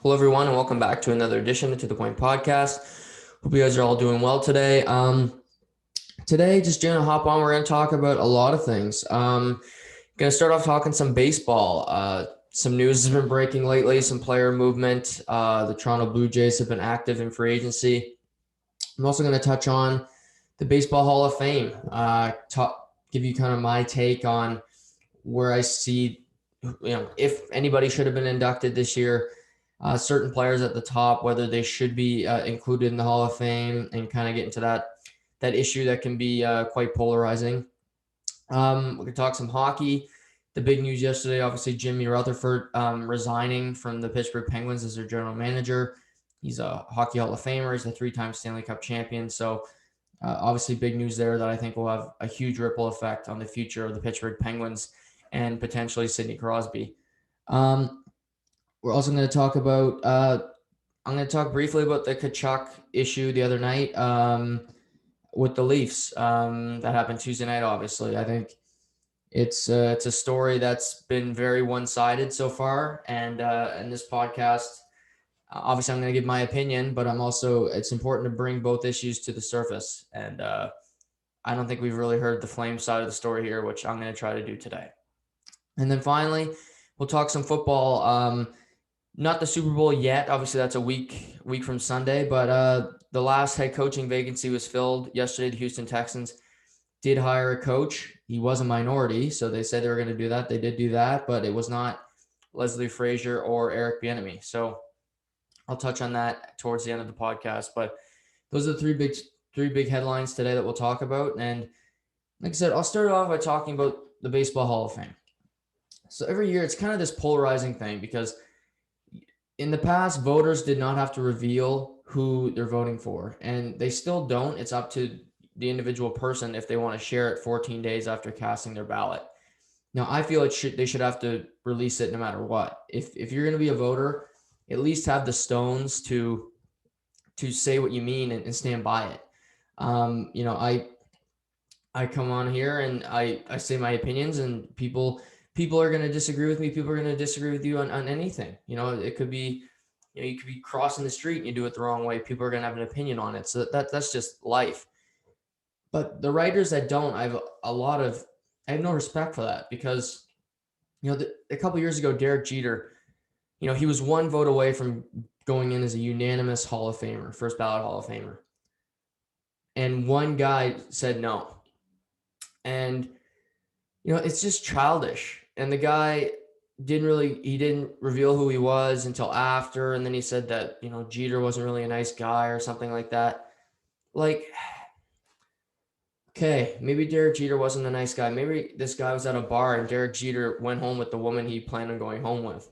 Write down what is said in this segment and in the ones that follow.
Hello, everyone, and welcome back to another edition of To The Point podcast. Hope you guys are all doing well today. Today, just going to hop on. We're going to talk about a lot of things. Going to start off talking some baseball. Some news has been breaking lately, some player movement. The Toronto Blue Jays have been active in free agency. I'm also going to touch on the Baseball Hall of Fame, give you kind of my take on where I see, if anybody should have been inducted this year. Certain players at the top, whether they should be included in the Hall of Fame, and kind of get into that issue that can be quite polarizing. We could talk some hockey. The big news yesterday, obviously, Jim Rutherford resigning from the Pittsburgh Penguins as their general manager. He's a Hockey Hall of Famer. He's a three-time Stanley Cup champion. So obviously big news there that I think will have a huge ripple effect on the future of the Pittsburgh Penguins and potentially Sidney Crosby. We're also going to talk about I'm going to talk briefly about the Tkachuk issue the other night with the Leafs. That happened Tuesday night, obviously. I think it's a story that's been very one-sided so far. And in this podcast, obviously I'm going to give my opinion, but it's important to bring both issues to the surface. And I don't think we've really heard the Flame side of the story here, which I'm going to try to do today. And then finally, we'll talk some football. Not the Super Bowl yet. Obviously, that's a week from Sunday. But the last head coaching vacancy was filled yesterday. The Houston Texans did hire a coach. He was a minority, so they said they were going to do that. They did do that, but it was not Leslie Frazier or Eric Bieniemy. So I'll touch on that towards the end of the podcast. But those are the three big headlines today that we'll talk about. And like I said, I'll start off by talking about the Baseball Hall of Fame. So every year, it's kind of this polarizing thing because in the past, voters did not have to reveal who they're voting for, and they still don't. It's up to the individual person if they want to share it 14 days after casting their ballot. Now, I feel they should have to release it no matter what. If you're going to be a voter, at least have the stones to say what you mean and stand by it. I come on here and I say my opinions, and people are going to disagree with me. People are going to disagree with you on anything. It could be, you could be crossing the street and you do it the wrong way. People are going to have an opinion on it. So that's just life. But the writers that don't, I have no respect for that because, a couple years ago, Derek Jeter, he was one vote away from going in as a unanimous Hall of Famer, first ballot Hall of Famer. And one guy said no. And, it's just childish. And the guy didn't reveal who he was until after. And then he said that, Jeter wasn't really a nice guy or something like that. Like, okay, maybe Derek Jeter wasn't a nice guy. Maybe this guy was at a bar and Derek Jeter went home with the woman he planned on going home with.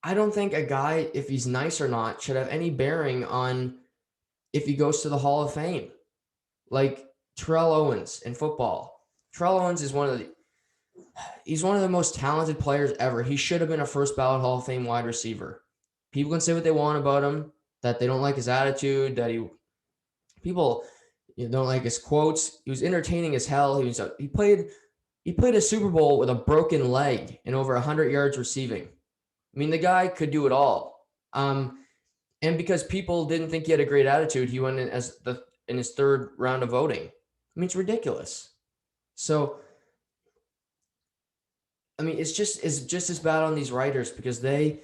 I don't think a guy, if he's nice or not, should have any bearing on if he goes to the Hall of Fame. Like Terrell Owens in football. Terrell Owens is he's one of the most talented players ever. He should have been a first ballot Hall of Fame wide receiver. People can say what they want about him, that they don't like his attitude, people don't like his quotes. He was entertaining as hell. He played a Super Bowl with a broken leg and over 100 yards receiving. I mean, the guy could do it all. And because people didn't think he had a great attitude, he went in in his third round of voting. I mean, it's ridiculous. So, I mean, it's just as bad on these writers because they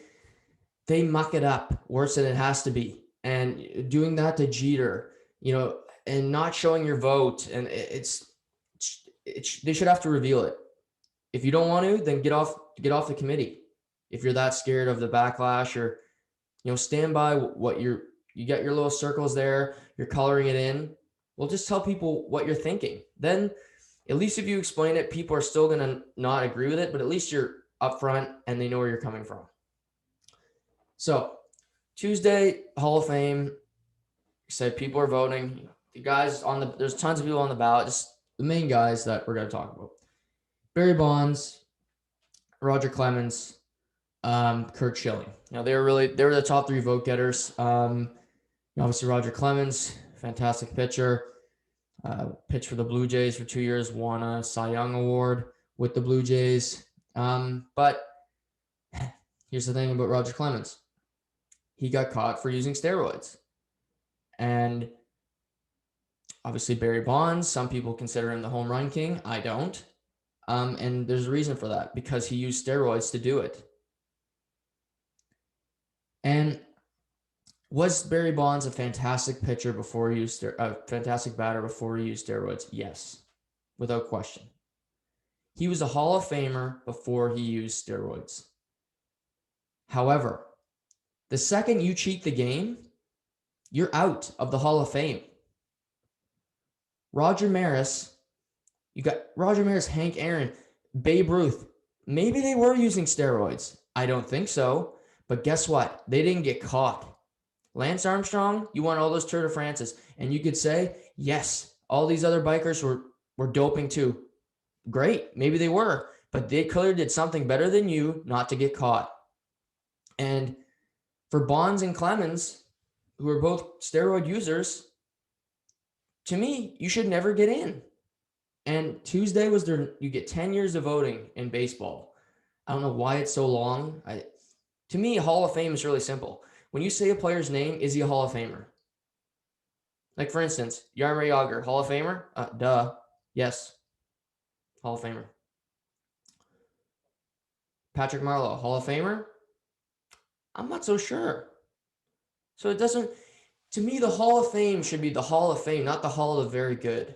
muck it up worse than it has to be. And doing that to Jeter, and not showing your vote, and they should have to reveal it. If you don't want to, then get off the committee. If you're that scared of the backlash, or stand by what you got your little circles there, you're coloring it in. Well, just tell people what you're thinking. Then at least if you explain it, people are still going to not agree with it, but at least you're upfront and they know where you're coming from. So Tuesday, Hall of Fame, said people are voting. The guys there's tons of people on the ballot, just the main guys that we're going to talk about. Barry Bonds, Roger Clemens, Kurt Schilling. They were the top three vote getters. Obviously Roger Clemens, fantastic pitcher, pitched for the Blue Jays for 2 years, won a Cy Young Award with the Blue Jays. But Here's the thing about Roger Clemens. He got caught for using steroids. And obviously Barry Bonds, some people consider him the home run king. I don't. And there's a reason for that, because he used steroids to do it. And was Barry Bonds a fantastic pitcher before he used a fantastic batter before he used steroids? Yes, without question. He was a Hall of Famer before he used steroids. However, the second you cheat the game, you're out of the Hall of Fame. Roger Maris, you got Roger Maris, Hank Aaron, Babe Ruth. Maybe they were using steroids. I don't think so. But guess what? They didn't get caught. Lance Armstrong, you won all those Tour de France's, and you could say, yes, all these other bikers were doping too. Great, maybe they were, but they clearly did something better than you not to get caught. And for Bonds and Clemens, who are both steroid users, to me, you should never get in. And Tuesday was you get 10 years of voting in baseball. I don't know why it's so long. To me, Hall of Fame is really simple. When you say a player's name, is he a Hall of Famer? Like, for instance, Jaromir Jagr, Hall of Famer? Duh. Yes. Hall of Famer. Patrick Marleau, Hall of Famer? I'm not so sure. So it doesn't, to me, the Hall of Fame should be the Hall of Fame, not the Hall of Very Good.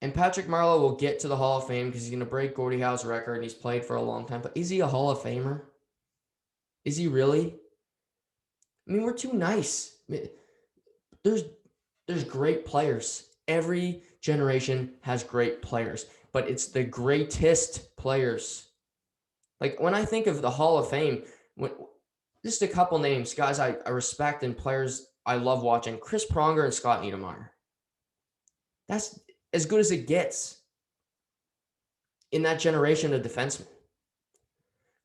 And Patrick Marleau will get to the Hall of Fame because he's going to break Gordie Howe's record and he's played for a long time. But is he a Hall of Famer? Is he really? I mean, we're too nice. There's great players. Every generation has great players, but it's the greatest players. Like, when I think of the Hall of Fame, just a couple names, guys I respect and players I love watching: Chris Pronger and Scott Niedermayer. That's as good as it gets in that generation of defensemen.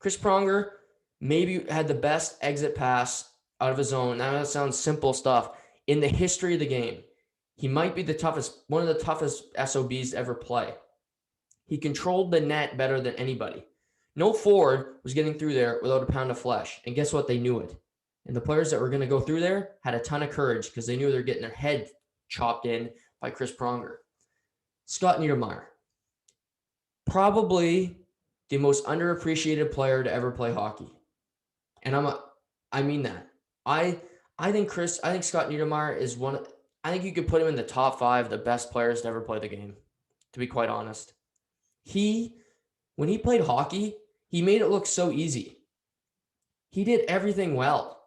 Chris Pronger maybe had the best exit pass out of his zone. Now that sounds simple stuff. In the history of the game, he might be one of the toughest SOBs to ever play. He controlled the net better than anybody. No forward was getting through there without a pound of flesh. And guess what? They knew it. And the players that were going to go through there had a ton of courage because they knew they were getting their head chopped in by Chris Pronger. Scott Niedermayer, probably the most underappreciated player to ever play hockey. And I mean that. I think Scott Niedermayer is I think you could put him in the top 5 of the best players to ever play the game, to be quite honest. When he played hockey, he made it look so easy. He did everything well.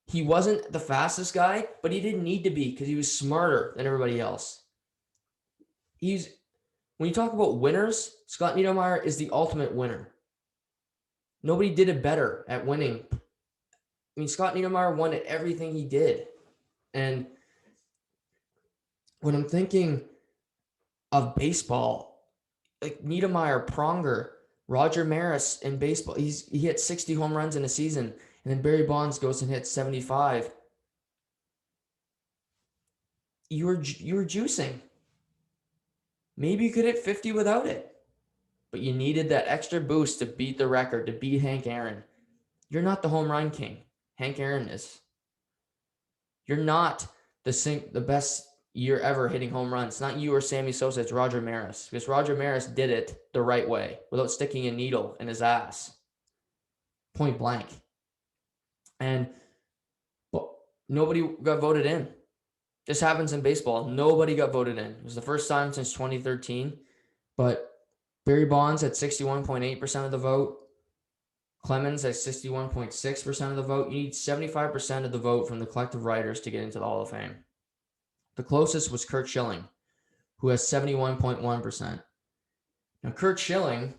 He wasn't the fastest guy, but he didn't need to be because he was smarter than everybody else. When you talk about winners, Scott Niedermayer is the ultimate winner. Nobody did it better at winning. I mean, Scott Niedermayer won at everything he did. And when I'm thinking of baseball, like Niedermayer, Pronger, Roger Maris in baseball, he hit 60 home runs in a season, and then Barry Bonds goes and hits 75. You were juicing. Maybe you could hit 50 without it, but you needed that extra boost to beat the record, to beat Hank Aaron. You're not the home run king. Hank Aaron is. You're not the best year ever hitting home runs. It's not you or Sammy Sosa. It's Roger Maris, because Roger Maris did it the right way without sticking a needle in his ass. Point blank. And nobody got voted in. This happens in baseball. Nobody got voted in. It was the first time since 2013. But Barry Bonds at 61.8% of the vote. Clemons at 61.6% of the vote. You need 75% of the vote from the collective writers to get into the Hall of Fame. The closest was Curt Schilling, who has 71.1%. Now, Curt Schilling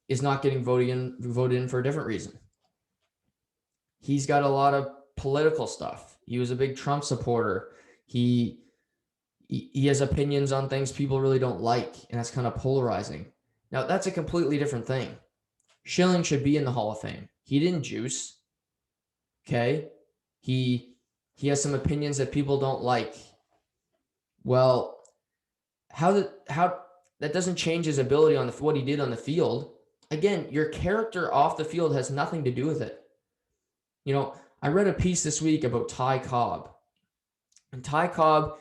is not getting voted in for a different reason. He's got a lot of political stuff. He was a big Trump supporter. He has opinions on things people really don't like, and that's kind of polarizing. Now, that's a completely different thing. Schilling should be in the Hall of Fame. He didn't juice. Okay? He has some opinions that people don't like. Well, how that doesn't change his ability on what he did on the field. again, your character off the field has nothing to do with it. I read a piece this week about Ty Cobb. And Ty Cobb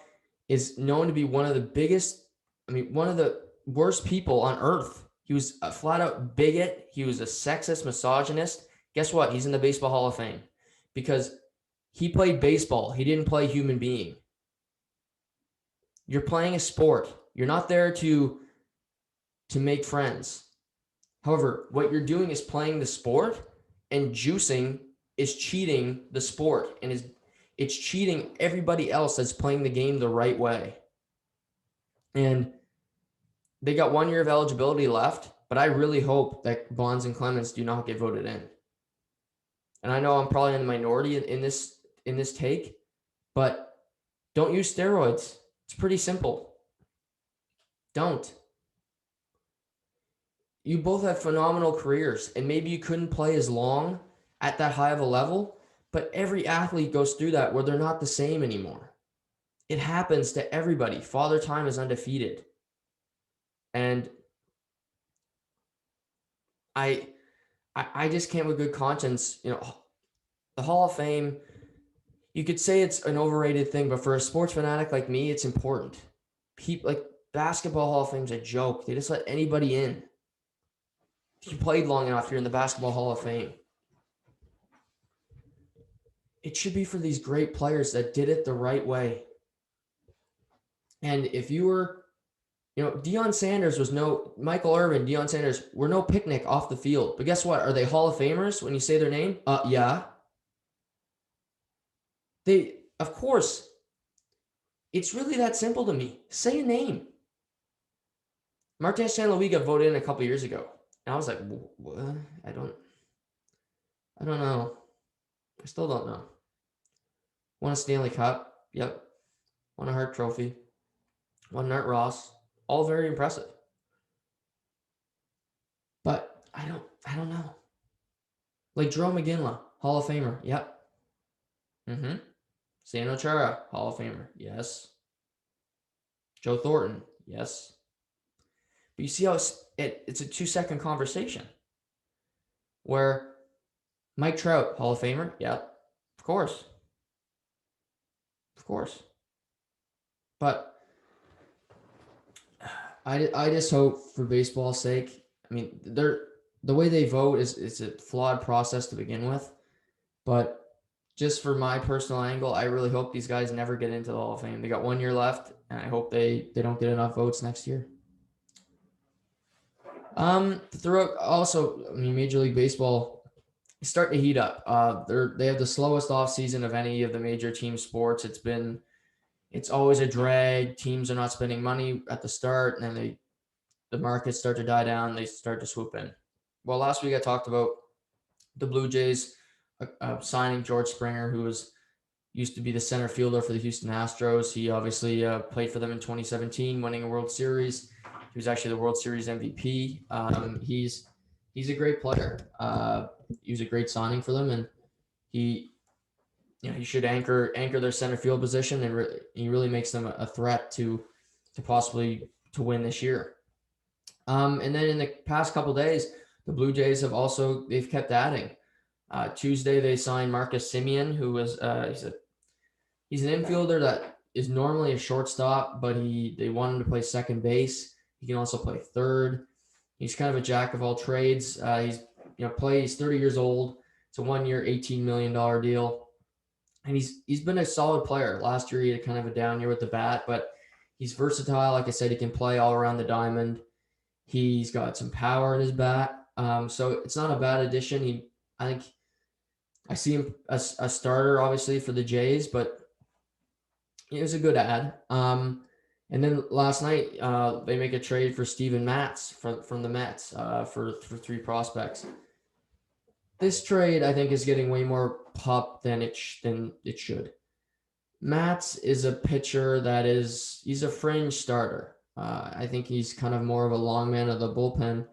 is known to be one of the worst people on earth. He was a flat out bigot. He was a sexist, misogynist. Guess what? He's in the Baseball Hall of Fame because he played baseball. He didn't play human being. You're playing a sport. You're not there to make friends. However, what you're doing is playing the sport, and juicing is cheating the sport, and it's cheating everybody else that's playing the game the right way. And they got 1 year of eligibility left, but I really hope that Bonds and Clemons do not get voted in. And I know I'm probably in the minority in this take, but don't use steroids. It's pretty simple. Don't. You both have phenomenal careers, and maybe you couldn't play as long at that high of a level, but every athlete goes through that where they're not the same anymore. It happens to everybody. Father Time is undefeated. And I just can't with good conscience, the Hall of Fame, you could say it's an overrated thing, but for a sports fanatic like me, it's important. People like Basketball Hall of Fame's a joke. They just let anybody in. If you played long enough, you're in the Basketball Hall of Fame. It should be for these great players that did it the right way. And if you were, Deion Sanders was Michael Irvin, Deion Sanders were no picnic off the field. But guess what? Are they Hall of Famers when you say their name? Yeah. Of course. It's really that simple to me. Say a name. Martin St. Louis got voted in a couple years ago. And I was like, what? I don't know. I still don't know. Won a Stanley Cup. Yep. Won a Hart Trophy. Won Art Ross. All very impressive. But I don't know. Like Jerome McGinley, Hall of Famer. Yep. Sano Chara, Hall of Famer. Yes. Joe Thornton. Yes. But you see how it's a 2-second conversation where Mike Trout, Hall of Famer. Yep. Of course. But I just hope for baseball's sake. I mean, the way they vote is a flawed process to begin with. But just for my personal angle, I really hope these guys never get into the Hall of Fame. They got 1 year left, and I hope they don't get enough votes next year. Throughout also, Major League Baseball is starting to heat up. They have the slowest offseason of any of the major team sports. It's always a drag. Teams are not spending money at the start, and then the markets start to die down. They start to swoop in. Well, last week I talked about the Blue Jays signing George Springer, who used to be the center fielder for the Houston Astros. He obviously played for them in 2017, winning a World Series. He was actually the World Series MVP. He's a great player. He was a great signing for them, and he should anchor their center field position, and he really makes them a threat to possibly to win this year. And then in the past couple days, the Blue Jays they've kept adding. Tuesday they signed Marcus Semien, who was he's an infielder that is normally a shortstop, but they want him to play second base. He can also play third. He's kind of a jack of all trades. He's 30 years old. It's a 1 year, $18 million deal. And he's been a solid player. Last year he had kind of a down year with the bat, but he's versatile. Like I said, he can play all around the diamond. He's got some power in his bat. So it's not a bad addition. I think I see him as a starter, obviously, for the Jays, but it was a good ad. And then last night, they make a trade for Steven Matz from the Mets for 3 prospects. This trade, I think, is getting way more pop than it should. Matz is a pitcher he's a fringe starter. I think he's kind of more of a long man of the bullpen,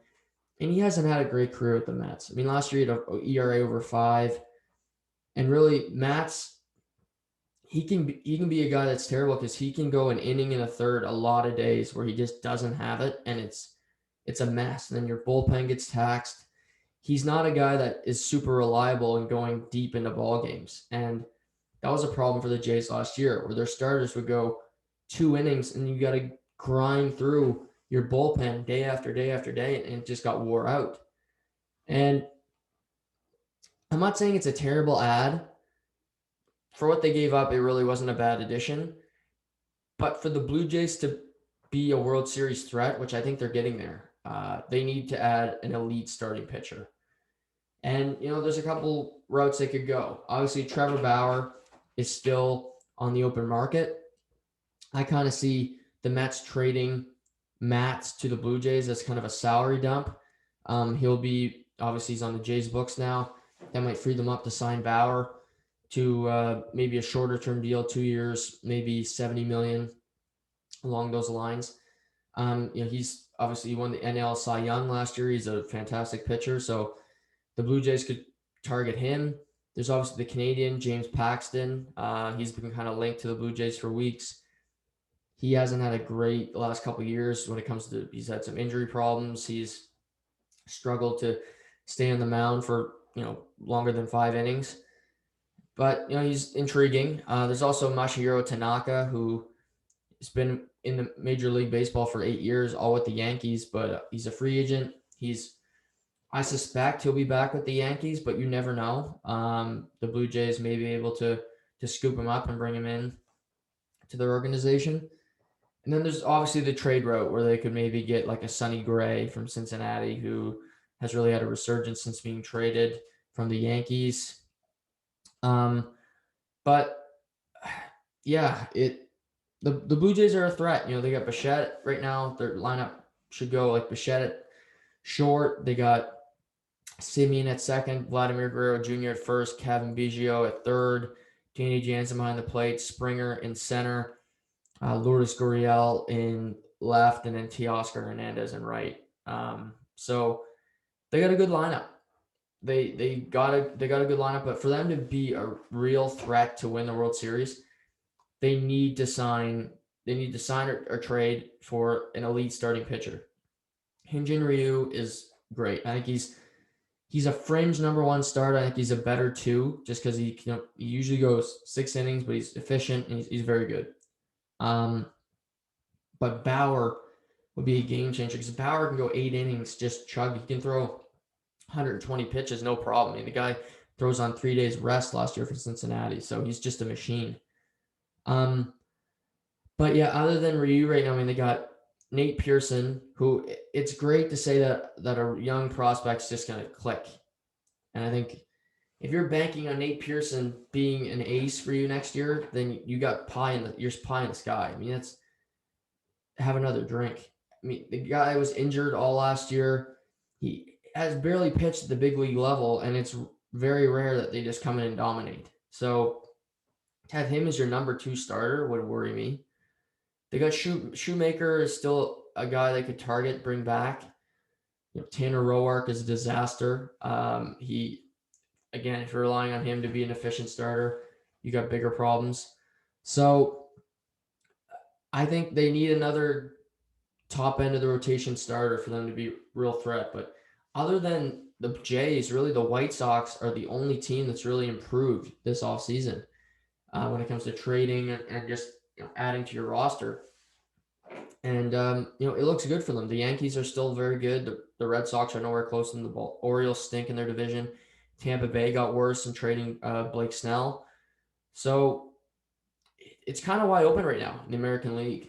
and he hasn't had a great career with the Mets. Last year he had an ERA over 5, and really Matz, he can be a guy that's terrible because he can go an inning and a third a lot of days where he just doesn't have it, and it's it's a mess. And then your bullpen gets taxed. He's not a guy that is super reliable in going deep into ball games. And that was a problem for the Jays last year, where their starters would go 2 innings and you got to grind through your bullpen day after day after day, and it just got wore out. And I'm not saying it's a terrible ad. For what they gave up, it really wasn't a bad addition. But for the Blue Jays to be a World Series threat, which I think they're getting there, they need to add an elite starting pitcher. And, there's a couple routes they could go. Obviously, Trevor Bauer is still on the open market. I kind of see the Mets trading Matz to the Blue Jays as kind of a salary dump. He's on the Jays books now. That might free them up to sign Bauer to maybe a shorter term deal, 2 years, maybe $70 million, along those lines. He's obviously won the NL Cy Young last year. He's a fantastic pitcher. So the Blue Jays could target him. There's obviously the Canadian, James Paxton. He's been kind of linked to the Blue Jays for weeks. He hasn't had a great last couple of years when it comes to, he's had some injury problems. He's struggled to stay on the mound for, longer than 5 innings. But, he's intriguing. There's also Masahiro Tanaka, who has been in the Major League Baseball for 8 years, all with the Yankees, but he's a free agent. I suspect he'll be back with the Yankees, but you never know. The Blue Jays may be able to scoop him up and bring him in to their organization. And then there's obviously the trade route where they could maybe get like a Sonny Gray from Cincinnati, who has really had a resurgence since being traded from the Yankees. But yeah, the Blue Jays are a threat. They got Bichette right now. Their lineup should go like Bichette at short. They got Simeon at second, Vladimir Guerrero Jr. at first, Kevin Biggio at third, Danny Jansen behind the plate, Springer in center, Lourdes Gurriel in left, and then Teoscar Hernandez in right. So they got a good lineup. They got a good lineup, but for them to be a real threat to win the World Series, they need to sign or trade for an elite starting pitcher. Hyun-Jin Ryu is great. I think he's a fringe number 1 starter. I think he's a better 2 just because he usually goes 6 innings, but he's efficient and he's very good. But Bauer would be a game changer because Bauer can go 8 innings, just chug. He can throw 120 pitches, no problem. I mean, the guy throws on 3 days rest last year for Cincinnati, so he's just a machine. But yeah, other than Ryu right now, they got Nate Pearson, who it's great to say that a young prospect's just going to click. And I think if you're banking on Nate Pearson being an ace for you next year, then you got pie in the sky. That's have another drink. The guy was injured all last year. He has barely pitched at the big league level, and it's very rare that they just come in and dominate. So to have him as your number 2 starter would worry me. They got Shoemaker is still a guy they could target, bring back. Tanner Roark is a disaster. If you're relying on him to be an efficient starter, you got bigger problems. So I think they need another top end of the rotation starter for them to be a real threat. But other than the Jays, really the White Sox are the only team that's really improved this offseason when it comes to trading and just adding to your roster. And, it looks good for them. The Yankees are still very good. The Red Sox are nowhere close to them. The Orioles stink in their division. Tampa Bay got worse in trading Blake Snell. So it's kind of wide open right now in the American League.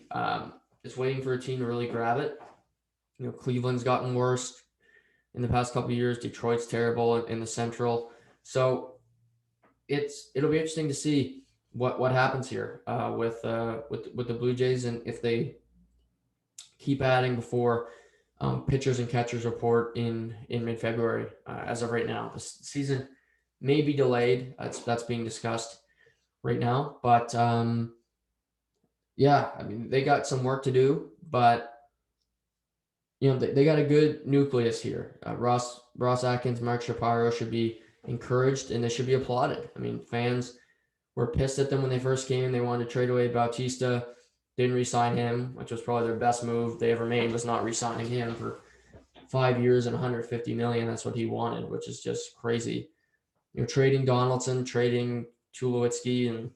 It's waiting for a team to really grab it. Cleveland's gotten worse in the past couple of years. Detroit's terrible in the Central. So it'll be interesting to see what happens here with the Blue Jays, and if they keep adding before pitchers and catchers report in mid-February. As of right now, the season may be delayed. That's being discussed right now, but they got some work to do, but they got a good nucleus here. Ross Atkins, Mark Shapiro should be encouraged, and they should be applauded. Fans were pissed at them when they first came. They wanted to trade away Bautista, didn't re-sign him, which was probably their best move they ever made, was not re-signing him for 5 years and 150 million. That's what he wanted, which is just crazy. Trading Donaldson, trading Tulowitzki and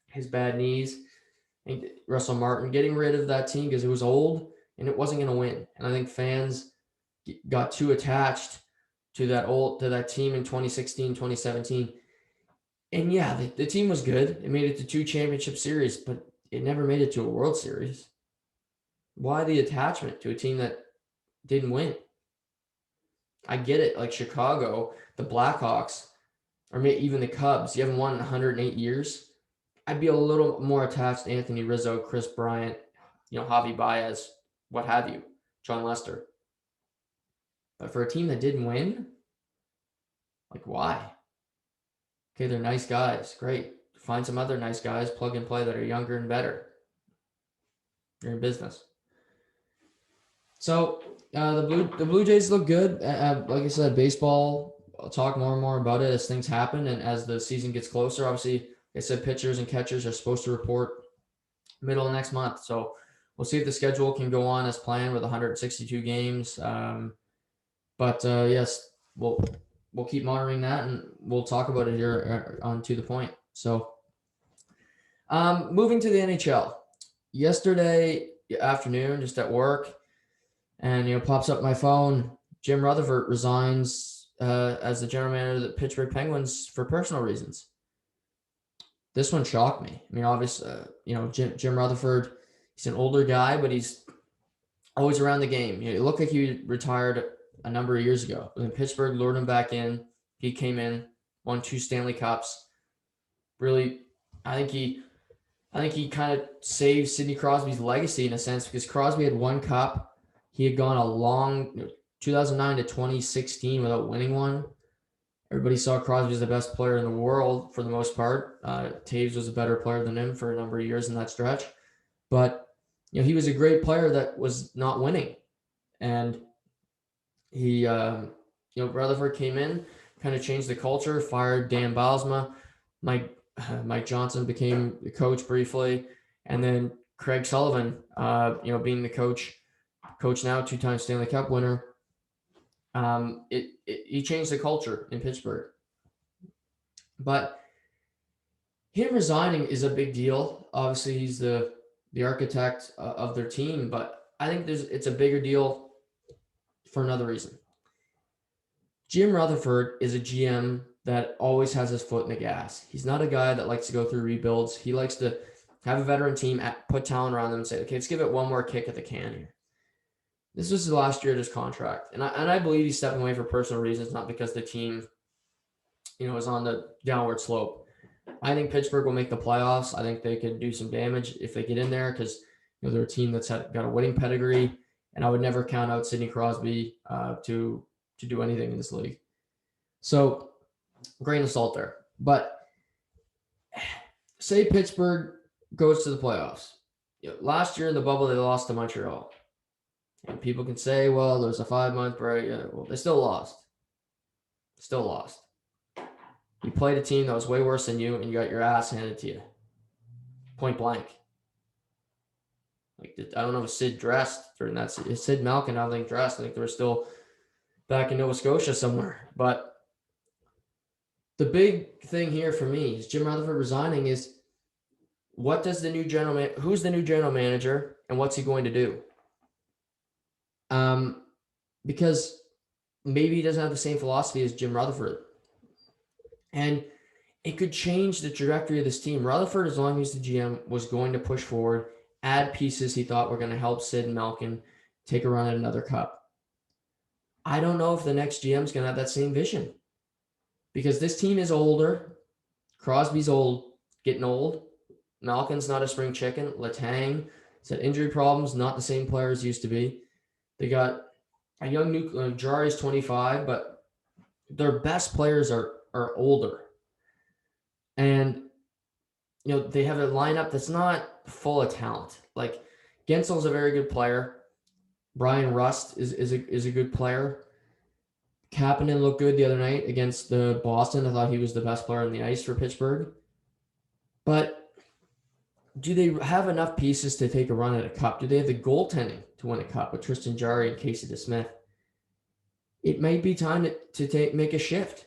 his bad knees, and Russell Martin, getting rid of that team because it was old and it wasn't going to win. And I think fans got too attached to that team in 2016, 2017. And yeah, the team was good. It made it to 2 championship series, but it never made it to a World Series. Why the attachment to a team that didn't win? I get it, like Chicago, the Blackhawks, or maybe even the Cubs. You haven't won in 108 years. I'd be a little more attached to Anthony Rizzo, Chris Bryant, Javi Baez, what have you, John Lester. But for a team that didn't win, like why? Okay, they're nice guys. Great. Find some other nice guys, plug and play, that are younger and better. You're in business. So the Blue Jays look good. Like I said, baseball, I'll talk more and more about it as things happen and as the season gets closer. Obviously, like I said, pitchers and catchers are supposed to report middle of next month. So we'll see if the schedule can go on as planned with 162 games. Yes, we'll keep monitoring that, and we'll talk about it here on To The Point. So moving to the NHL. Yesterday afternoon, just at work, and pops up my phone, Jim Rutherford resigns as the general manager of the Pittsburgh Penguins for personal reasons. This one shocked me. I mean, obviously, Jim Rutherford, he's an older guy, but he's always around the game. It looked like he retired a number of years ago. When Pittsburgh lured him back in, he came in, won 2 Stanley Cups. Really, I think he kind of saved Sidney Crosby's legacy in a sense, because Crosby had 1 cup. He had gone a long 2009 to 2016 without winning one. Everybody saw Crosby as the best player in the world for the most part. Taves was a better player than him for a number of years in that stretch. But, he was a great player that was not winning. And he, Rutherford came in, kind of changed the culture, fired Dan Bylsma. Mike Johnson became the coach briefly. And then Craig Sullivan, being the coach now, 2-time Stanley Cup winner. He changed the culture in Pittsburgh. But him resigning is a big deal. Obviously, he's the architect of their team, but I think it's a bigger deal for another reason. Jim Rutherford is a GM that always has his foot in the gas. He's not a guy that likes to go through rebuilds. He likes to have a veteran team, put talent around them, and say, okay, let's give it one more kick at the can here. This was the last year of his contract. And I believe he's stepping away for personal reasons, not because the team, is on the downward slope. I think Pittsburgh will make the playoffs. I think they could do some damage if they get in there, because they're a team that's got a winning pedigree, and I would never count out Sidney Crosby to do anything in this league. So, grain of salt there. But say Pittsburgh goes to the playoffs. Last year in the bubble, they lost to Montreal. And people can say, well, there's a 5-month break. Well, they still lost. You played a team that was way worse than you, and you got your ass handed to you. Point blank. I don't know if Sid dressed during that. Sid Malkin, I don't think dressed. I think they were still back in Nova Scotia somewhere. But the big thing here for me is Jim Rutherford resigning is, who's the new general manager, and what's he going to do? Because maybe he doesn't have the same philosophy as Jim Rutherford. And it could change the trajectory of this team. Rutherford, as long as the GM, was going to push forward, add pieces he thought were going to help Sid and Malkin take a run at another cup. I don't know if the next GM is going to have that same vision, because this team is older. Crosby's getting old. Malkin's not a spring chicken. Letang has had injury problems, not the same player as used to be. They got a young Jari's 25, but their best players are older. And, they have a lineup that's not full of talent. Like, Gensel's a very good player. Brian Rust is a good player. Kapanen looked good the other night against the Boston. I thought he was the best player on the ice for Pittsburgh. But do they have enough pieces to take a run at a cup? Do they have the goaltending to win a cup with Tristan Jarry and Casey DeSmith? it might be time to make a shift.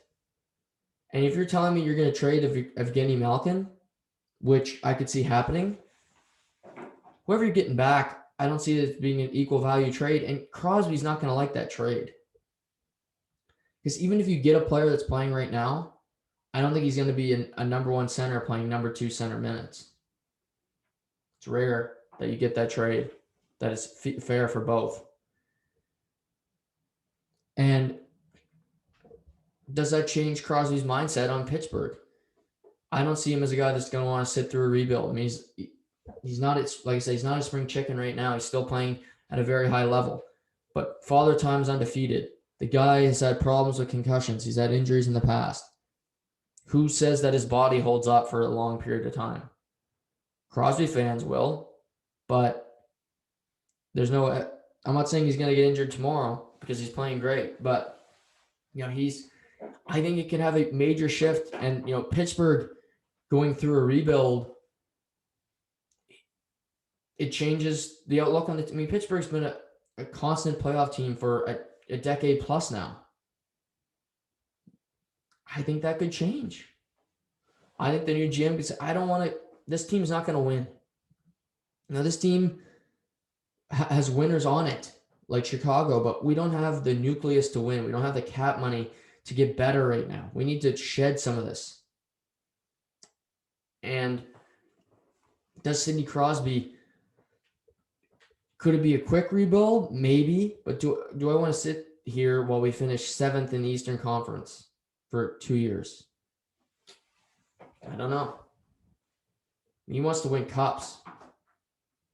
And if you're telling me you're going to trade Evgeny Malkin, which I could see happening, whoever you're getting back, I don't see it as being an equal value trade. And Crosby's not going to like that trade. Because even if you get a player that's playing right now, I don't think he's going to be a number one center playing number two center minutes. It's rare that you get that trade that is fair for both. And does that change Crosby's mindset on Pittsburgh? I don't see him as a guy that's going to want to sit through a rebuild. I mean, he's not, like I said, he's not a spring chicken right now. He's still playing at a very high level. But Father Time's undefeated. The guy has had problems with concussions. He's had injuries in the past. Who says that his body holds up for a long period of time? Crosby fans will, but there's no, I'm not saying he's going to get injured tomorrow because he's playing great, but I think it can have a major shift. And, Pittsburgh going through a rebuild, it changes the outlook on the team. I mean, Pittsburgh's been a constant playoff team for a decade plus now. I think that could change. I think the new GM could say, this team's not going to win. This team has winners on it, like Chicago, but we don't have the nucleus to win. We don't have the cap money to get better right now. We need to shed some of this. And does Sidney Crosby, could it be a quick rebuild? Maybe, but do I want to sit here while we finish 7th in the Eastern Conference for 2 years? I don't know. He wants to win cups,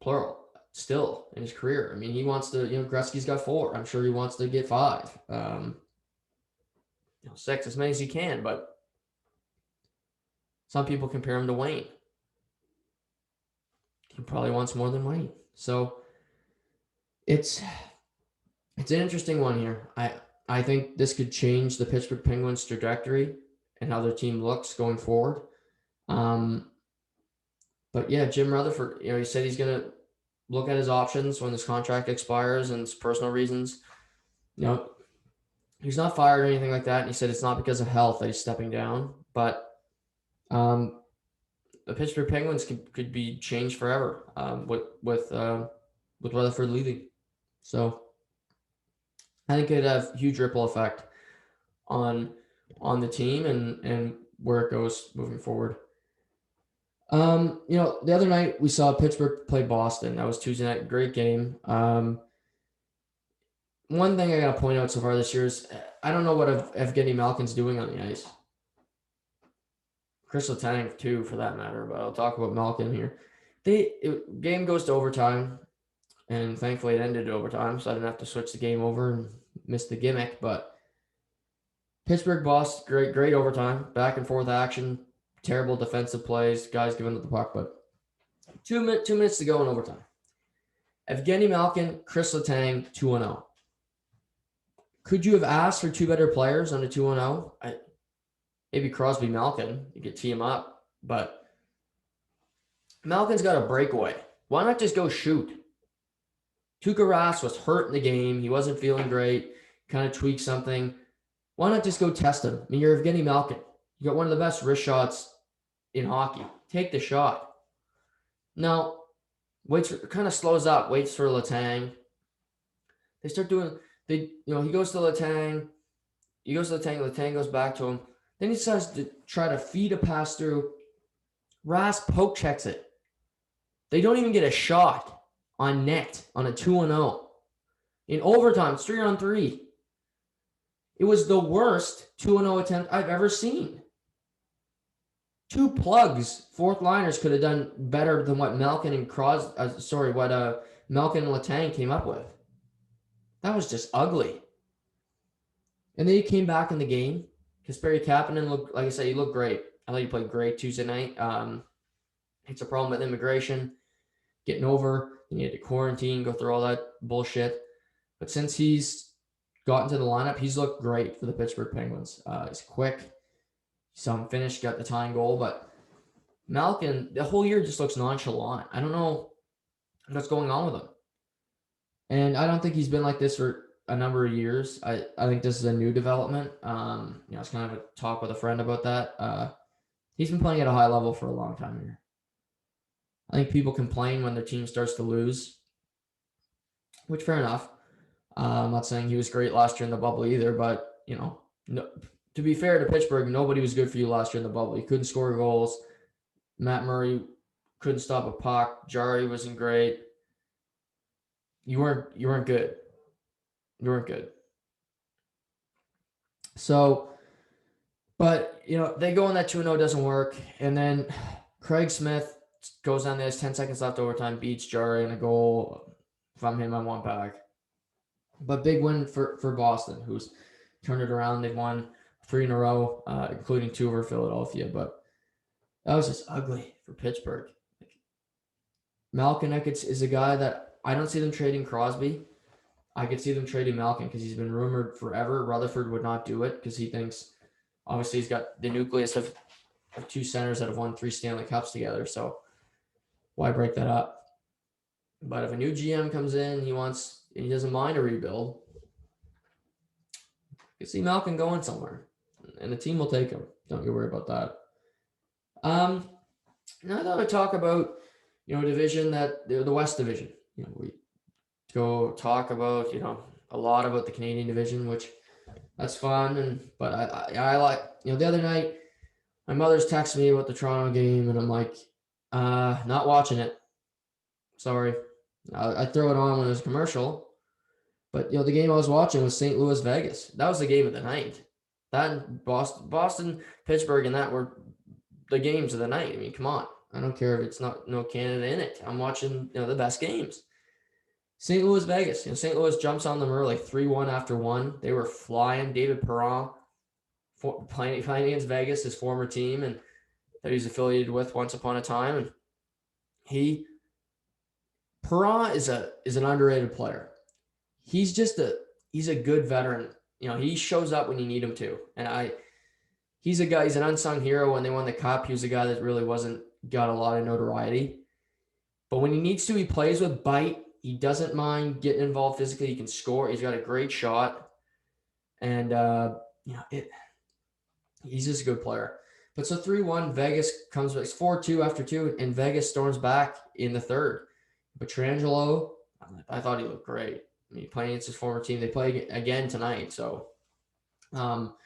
plural, still in his career. I mean, he wants to, Gretzky's got 4. I'm sure he wants to get 5. 6, as many as he can, but some people compare him to Wayne. He probably wants more than Wayne. So it's an interesting one here. I think this could change the Pittsburgh Penguins' trajectory and how their team looks going forward. But yeah, Jim Rutherford, he said he's going to look at his options when his contract expires and his personal reasons. He's not fired or anything like that. And he said it's not because of health that he's stepping down, but the Pittsburgh Penguins could be changed forever with Rutherford leaving. So I think it'd have huge ripple effect on the team and where it goes moving forward. The other night we saw Pittsburgh play Boston. That was Tuesday night. Great game. One thing I got to point out so far this year is I don't know what Evgeny Malkin's doing on the ice. Chris Letang too, for that matter, but I'll talk about Malkin here. Game goes to overtime, and thankfully it ended overtime, so I didn't have to switch the game over and miss the gimmick. But Pittsburgh Boston, great overtime, back and forth action, terrible defensive plays, guys giving up the puck, but 2 minutes to go in overtime. Evgeny Malkin, Chris Letang, 2-0. Could you have asked for 2 better players on a 2-0? Maybe Crosby Malkin, you could tee him up, but Malkin's got a breakaway. Why not just go shoot? Tuukka Rask was hurt in the game. He wasn't feeling great, kind of tweaked something. Why not just go test him? I mean, you're Evgeny Malkin. You got one of the best wrist shots in hockey. Take the shot. Now, kind of slows up, waits for Letang. They start doing, he goes to Letang. Letang goes back to him. Then he decides to try to feed a pass through. Rask poke checks it. They don't even get a shot on net on a 2-0. In overtime, it's 3-on-3. It was the worst 2-0 attempt I've ever seen. 2 plugs, fourth liners could have done better than what Malkin and Malkin and Letang came up with. That was just ugly. And then he came back in the game. Kasperi Kapanen looked, like I said, he looked great. I thought he played great Tuesday night. It's a problem with immigration, getting over. You need to quarantine, go through all that bullshit. But since he's gotten to the lineup, he's looked great for the Pittsburgh Penguins. He's quick. Saw him finish, got the tying goal. But Malkin, the whole year just looks nonchalant. I don't know what's going on with him. And I don't think he's been like this for a number of years. I think this is a new development. It's kind of a talk with a friend about that. He's been playing at a high level for a long time here. I think people complain when their team starts to lose, which fair enough. I'm not saying he was great last year in the bubble either, but no, to be fair to Pittsburgh, nobody was good for you last year in the bubble. You couldn't score goals. Matt Murray couldn't stop a puck. Jari wasn't great. You weren't good. You weren't good. So, but they go on that 2-0, doesn't work, and then Craig Smith goes on this 10 seconds left overtime, beats Jari in a goal. If I'm him, I want back. But big win for Boston, who's turned it around. They've won 3 in a row, including 2 over Philadelphia. But that was just ugly for Pittsburgh. Malkin is a guy that I don't see them trading Crosby. I could see them trading Malkin because he's been rumored forever. Rutherford would not do it because he thinks, obviously, he's got the nucleus of 2 centers that have won 3 Stanley Cups together. So why break that up? But if a new GM comes in, he doesn't mind a rebuild, you see Malkin going somewhere, and the team will take him. Don't you worry about that. Now I thought I'd talk about, division the West Division. We go talk about, a lot about the Canadian division, which that's fun. But I like, the other night, my mother's texted me about the Toronto game, and I'm like, not watching it. Sorry. I throw it on when there's a commercial. But, the game I was watching was St. Louis, Vegas. That was the game of the night. That and Boston, Pittsburgh, and that were the games of the night. I mean, come on. I don't care if it's no Canada in it. I'm watching, the best games. St. Louis, Vegas. St. Louis jumps on them early, 3-1 after 1. They were flying. David Perron playing against Vegas, his former team, and that he's affiliated with once upon a time. And Perron is an underrated player. He's a good veteran. He shows up when you need him to. And he's an unsung hero. When they won the cup, he was a guy that really wasn't got a lot of notoriety. But when he needs to, he plays with bite. He doesn't mind getting involved physically. He can score. He's got a great shot. And, he's just a good player. But so 3-1, Vegas comes back. It's 4-2 after 2, and Vegas storms back in the third. Pietrangelo, I thought he looked great. I mean, playing against his former team. They play again tonight. So, but,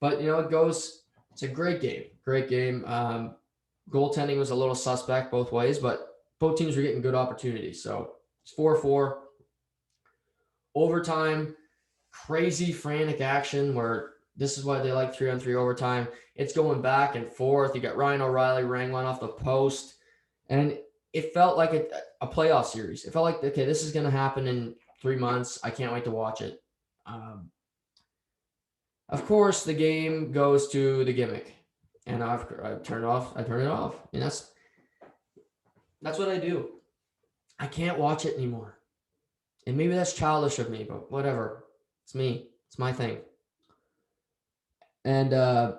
it's a great game. Great game. Goaltending was a little suspect both ways, but both teams were getting good opportunities. So it's 4-4. Overtime, crazy, frantic action where this is why they like 3-on-3 overtime. It's going back and forth. You got Ryan O'Reilly rang one off the post, and it felt like a playoff series. It felt like, okay, this is going to happen in 3 months. I can't wait to watch it. Of course, the game goes to the gimmick, and I turn it off. And that's what I do. I can't watch it anymore. And maybe that's childish of me, but whatever. It's me. It's my thing. And, I'm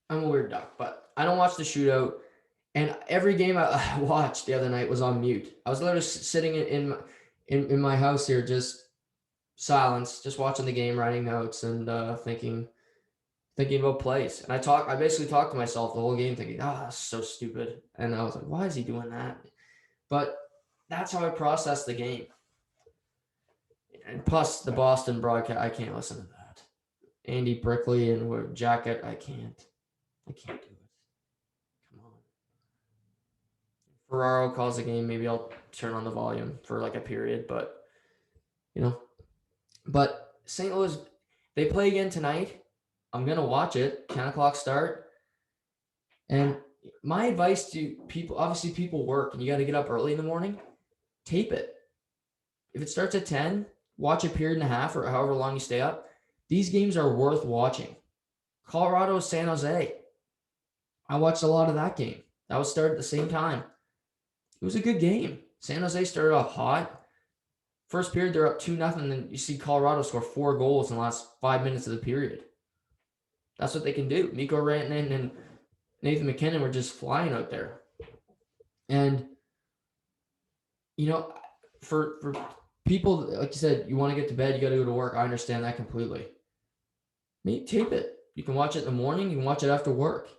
a weird duck, but I don't watch the shootout. And every game I watched the other night was on mute. I was literally sitting in my house here, just silence, just watching the game, writing notes, and thinking about plays. And I basically talked to myself the whole game, thinking, that's so stupid. And I was like, why is he doing that? But that's how I process the game. And plus, the Boston broadcast, I can't listen to that. Andy Brickley and Jacket, I can't do it. Ferraro calls the game. Maybe I'll turn on the volume for like a period, but but St. Louis, they play again tonight. I'm going to watch it. 10 o'clock start. And my advice to people, obviously people work and you got to get up early in the morning, tape it. If it starts at 10, watch a period and a half or however long you stay up. These games are worth watching. Colorado, San Jose. I watched a lot of that game. That was started at the same time. It was a good game. San Jose started off hot. First period, they're up 2-0, and then you see Colorado score 4 goals in the last 5 minutes of the period. That's what they can do. Mikko Rantanen and Nathan McKinnon were just flying out there. And, for people, like you said, you want to get to bed, you got to go to work. I understand that completely. Maybe tape it. You can watch it in the morning. You can watch it after work.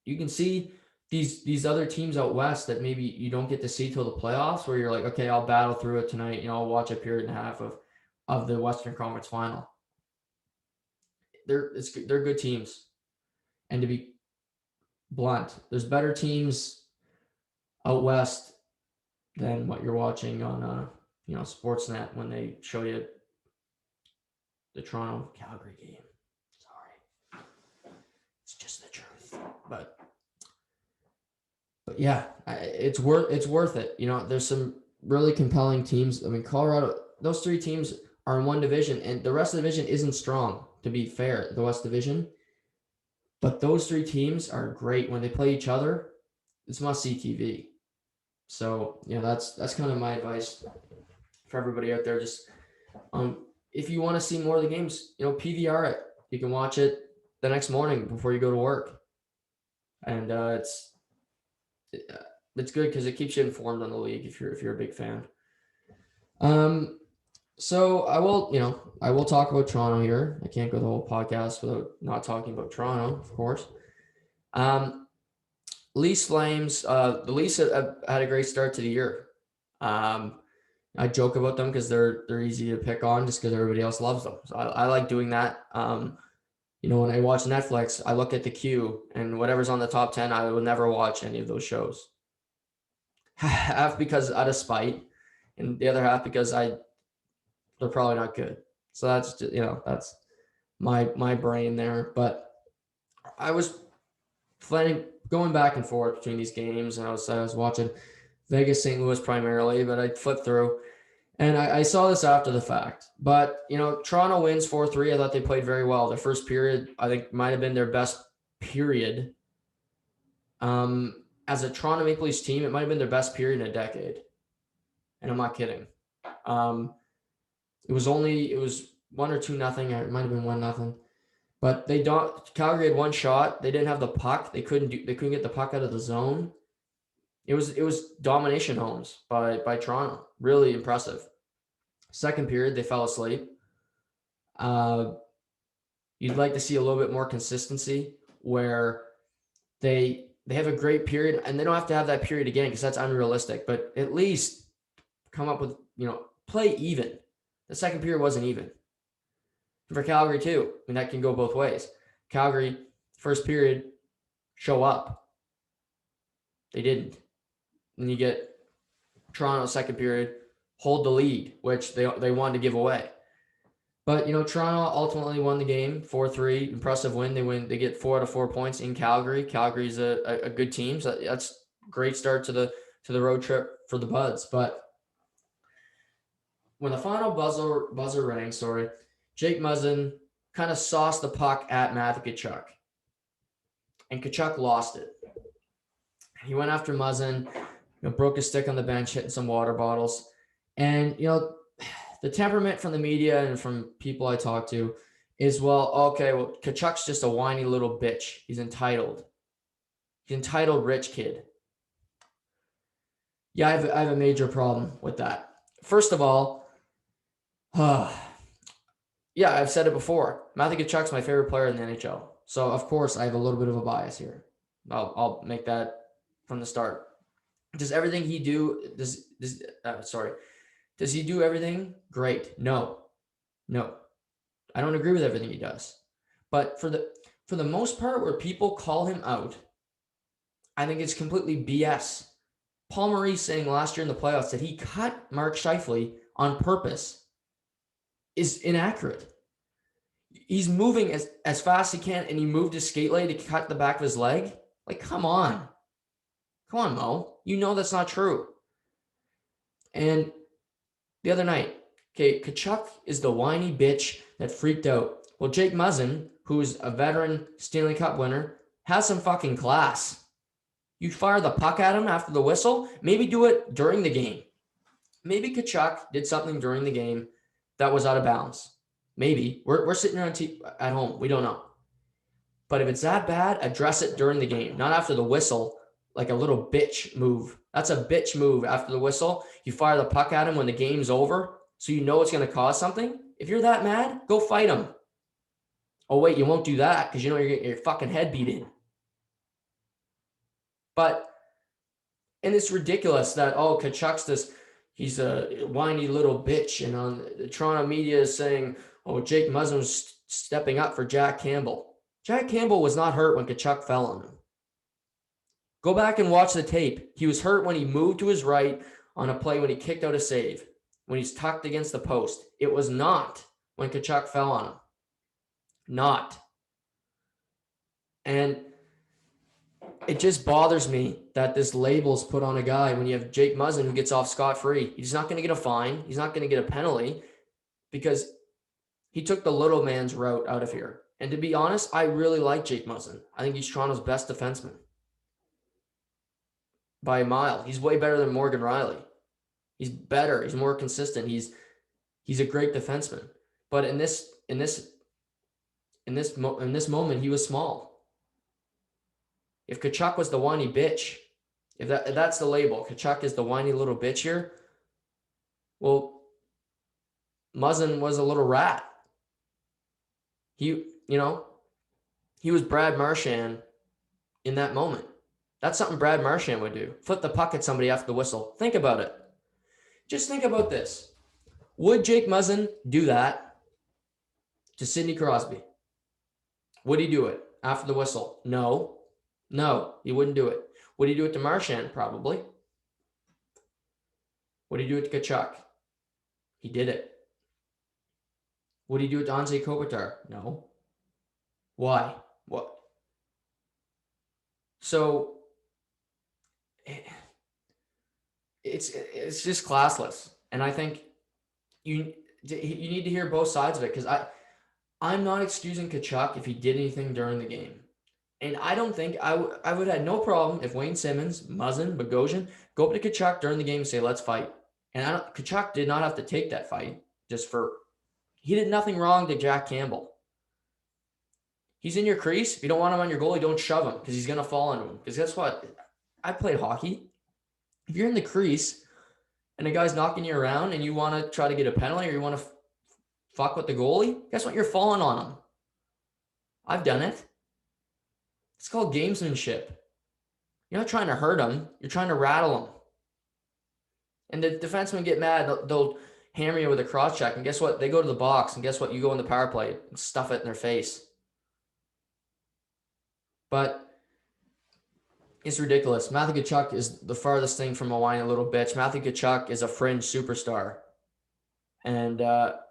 You can see these other teams out west that maybe you don't get to see till the playoffs, where you're like, okay, I'll battle through it tonight. I'll watch a period and a half of the Western Conference Final. They're good teams, and to be blunt, there's better teams out west than what you're watching on Sportsnet when they show you the Toronto Calgary game. Sorry, it's just the truth. But yeah, it's worth it. There's some really compelling teams. I mean, Colorado, those three teams are in one division, and the rest of the division isn't strong, to be fair, the West Division. But those three teams are great. When they play each other, it's must-see TV. So, that's kind of my advice for everybody out there. Just if you want to see more of the games, PVR it. You can watch it the next morning before you go to work. And it's good because it keeps you informed on the league if you're a big fan. So I will talk about Toronto here. I can't go the whole podcast without not talking about Toronto, of course. Leafs Flames. The Leafs have had a great start to the year. I joke about them because they're easy to pick on just because everybody else loves them. So I like doing that. When I watch Netflix, I look at the queue and whatever's on the top 10, I would never watch any of those shows. Half because out of spite, and the other half because they're probably not good. So that's just, that's my brain there. But I was going back and forth between these games, and I was watching Vegas, St. Louis primarily, but I flipped through. And I saw this after the fact. But, Toronto wins 4-3. I thought they played very well. The first period, I think, might have been their best period. As a Toronto Maple Leafs team, it might have been their best period in a decade. And I'm not kidding. It was 1 or 2-0. It might have been 1-0. But Calgary had one shot. They didn't have the puck. They couldn't get the puck out of the zone. It was domination homes by Toronto. Really impressive. Second period, they fell asleep. You'd like to see a little bit more consistency where they have a great period, and they don't have to have that period again because that's unrealistic. But at least come up with, play even. The second period wasn't even. For Calgary too, I mean, that can go both ways. Calgary, first period, show up. They didn't. And you get Toronto second period, hold the lead, which they wanted to give away. But, Toronto ultimately won the game, 4-3, impressive win. They get 4 out of 4 points in Calgary. Calgary's a good team, so that's a great start to the road trip for the Buds. But when the final buzzer rang, Jake Muzzin kind of sauced the puck at Matthew Tkachuk. And Tkachuk lost it. He went after Muzzin, broke his stick on the bench, hitting some water bottles. And, the temperament from the media and from people I talk to is, Tkachuk's just a whiny little bitch. He's entitled. He's entitled rich kid. Yeah, I have a major problem with that. First of all, yeah, I've said it before. Matthew Tkachuk's my favorite player in the NHL. So, of course, I have a little bit of a bias here. I'll make that from the start. Does everything he do does he do everything great? No. I don't agree with everything he does. But for the most part, where people call him out, I think it's completely BS. Paul Maurice saying last year in the playoffs that he cut Mark Scheifele on purpose is inaccurate. He's moving as fast as he can, and he moved his skate leg to cut the back of his leg. Like, come on. Come on, Mo. You know that's not true. And the other night, Tkachuk is the whiny bitch that freaked out. Well, Jake Muzzin, who's a veteran Stanley Cup winner, has some fucking class. You fire the puck at him after the whistle, maybe do it during the game. Maybe Tkachuk did something during the game that was out of bounds. Maybe. We're sitting around at home. We don't know. But if it's that bad, address it during the game, not after the whistle. like a little bitch move. That's a bitch move after the whistle. You fire the puck at him when the game's over, so you know it's going to cause something. If you're that mad, go fight him. Oh, wait, you won't do that because you know you're getting your fucking head beat in. And it's ridiculous that, oh, Tkachuk's this, he's a whiny little bitch. And on the Toronto media is saying, oh, Jake Muzzin's stepping up for Jack Campbell. Jack Campbell was not hurt when Tkachuk fell on him. Go back and watch the tape. He was hurt when he moved to his right on a play when he kicked out a save, when he's tucked against the post. It was not when Tkachuk fell on him. Not. And it just bothers me that this label's put on a guy when you have Jake Muzzin who gets off scot-free. He's not going to get a fine. He's not going to get a penalty because he took the little man's route out of here. And to be honest, I really like Jake Muzzin. I think he's Toronto's best defenseman by a mile. He's way better than Morgan Riley. He's better. He's more consistent. He's a great defenseman. But in this moment, he was small. If Tkachuk was the whiny bitch, if that's the label, Tkachuk is the whiny little bitch here, well, Muzzin was a little rat. He was Brad Marchand in that moment. That's something Brad Marchand would do. Flip the puck at somebody after the whistle. Think about it. Just think about this. Would Jake Muzzin do that to Sidney Crosby? Would he do it after the whistle? No, he wouldn't do it. Would he do it to Marchand? Probably. Would he do it to Tkachuk? He did it. Would he do it to Anze Kopitar? No. Why? What? So it's just classless, and I think you need to hear both sides of it because I'm not excusing Tkachuk if he did anything during the game. And I don't think I would have had no problem if Wayne Simmons, Muzzin, Bogosian go up to Tkachuk during the game and say, let's fight. And Tkachuk did not have to take that fight he did nothing wrong to Jack Campbell. He's in your crease. If you don't want him on your goalie, don't shove him because he's going to fall into him. Because guess what? I played hockey. If you're in the crease and a guy's knocking you around and you want to try to get a penalty or you want to fuck with the goalie, guess what? You're falling on him. I've done it. It's called gamesmanship. You're not trying to hurt them. You're trying to rattle them. And the defensemen get mad. They'll hammer you with a cross check. And guess what? They go to the box. And guess what? You go in the power play and stuff it in their face. But it's ridiculous. Matthew Tkachuk is the farthest thing from a whiny little bitch. Matthew Tkachuk is a fringe superstar. And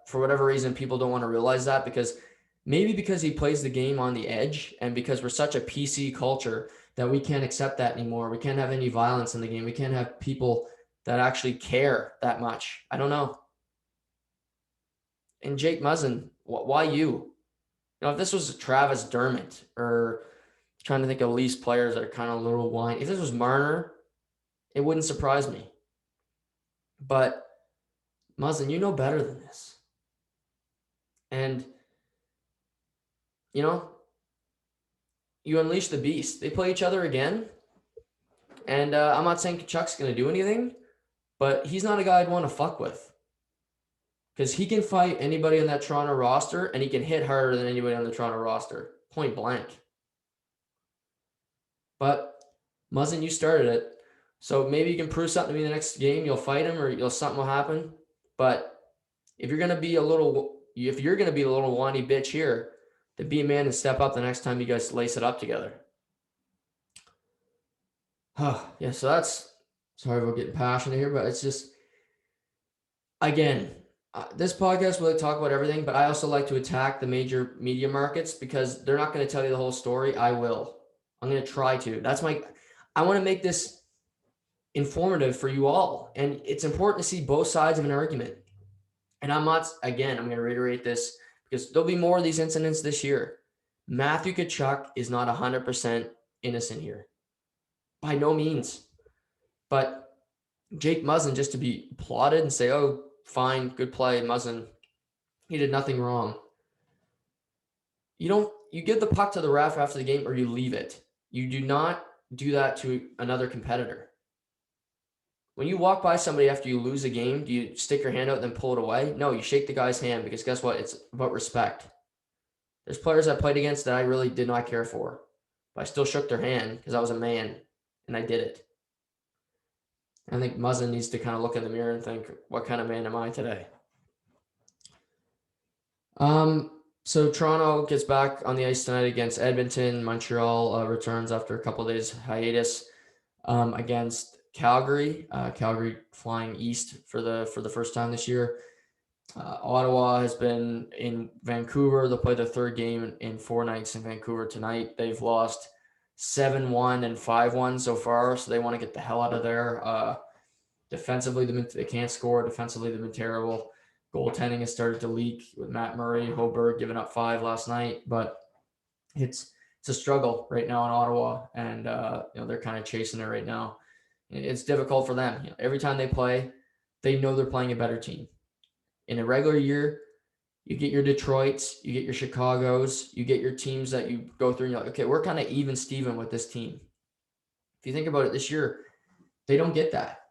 for whatever reason, people don't want to realize that because he plays the game on the edge and because we're such a PC culture that we can't accept that anymore. We can't have any violence in the game. We can't have people that actually care that much. I don't know. And Jake Muzzin, why you? If this was Travis Dermott or trying to think of Leafs players that are kind of a little whiny. If this was Marner, it wouldn't surprise me. But Muzzin, you know better than this. And you unleash the beast. They play each other again. And I'm not saying Tkachuk's going to do anything, but he's not a guy I'd want to fuck with. Because he can fight anybody on that Toronto roster, and he can hit harder than anybody on the Toronto roster. Point blank. But, Muzzin, you started it. So maybe you can prove something to me the next game. You'll fight him or something will happen. But if you're going to be a little whiny bitch here, then be a man and step up the next time you guys lace it up together. Yeah, so that's, sorry about getting passionate here, but it's just, again, this podcast will talk about everything, but I also like to attack the major media markets because they're not going to tell you the whole story. I will. I'm going to try to. I want to make this informative for you all. And it's important to see both sides of an argument. And I'm going to reiterate this because there'll be more of these incidents this year. Matthew Tkachuk is not 100% innocent here. By no means. But Jake Muzzin, just to be applauded and say, oh, fine, good play, Muzzin. He did nothing wrong. You give the puck to the ref after the game or you leave it. You do not do that to another competitor? When you walk by somebody after you lose a game, do you stick your hand out and then pull it away? No, you shake the guy's hand because guess what? It's about respect. There's players I played against that I really did not care for, but I still shook their hand because I was a man and I did it. I think Muzzin needs to kind of look in the mirror and think, what kind of man am I today? So Toronto gets back on the ice tonight against Edmonton. Montreal returns after a couple of days hiatus against Calgary. Calgary flying east for the first time this year. Ottawa has been in Vancouver. They'll play their third game in 4 nights in Vancouver tonight. They've lost 7-1 and 5-1 so far, so they want to get the hell out of there. Defensively, they can't score. Defensively, they've been terrible. Goaltending has started to leak with Matt Murray, Hoberg giving up 5 last night, but it's a struggle right now in Ottawa, and they're kind of chasing it right now. It's difficult for them. Every time they play, they know they're playing a better team. In a regular year, you get your Detroits, you get your Chicagos, you get your teams that you go through and you're like, okay, we're kind of even Steven with this team. If you think about it this year, they don't get that.